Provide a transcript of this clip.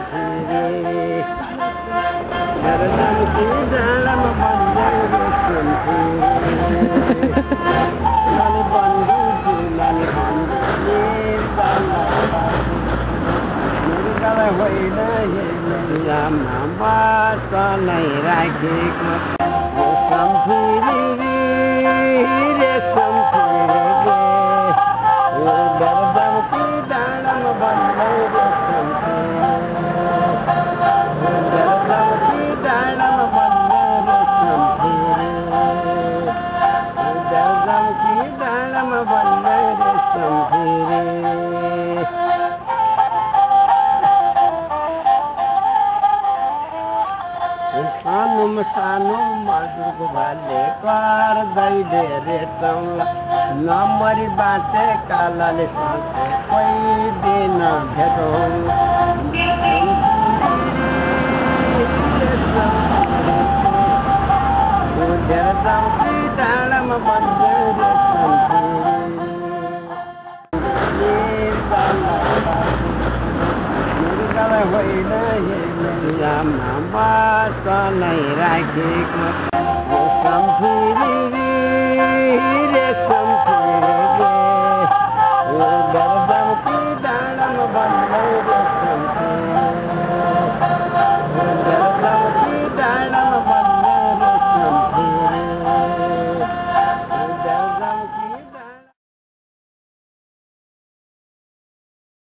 फिरे दर्दम की डालम बंदर रेशम फिरे लाली बंदू लाली बंदू ये डाला मेरी गला हुई नहीं मेरी मामा तो नहीं राखी को रेशम फिरे रेशम फिरे दर्दम की डालम बंदर रेशम फिरे दर्दम की डालम बंदर रेशम फिरे दर्दम की डालम बंदर रेशम फिरे सानो मजदूर को भले कर दई दे रे तौला नंबरी बाटे कालाले सांसे कोई दिन भेटौला दर्दम की डालम बंदर रेशम फिरे मेरी गला हुई नहीं मेरी मामा तो नहीं राखी को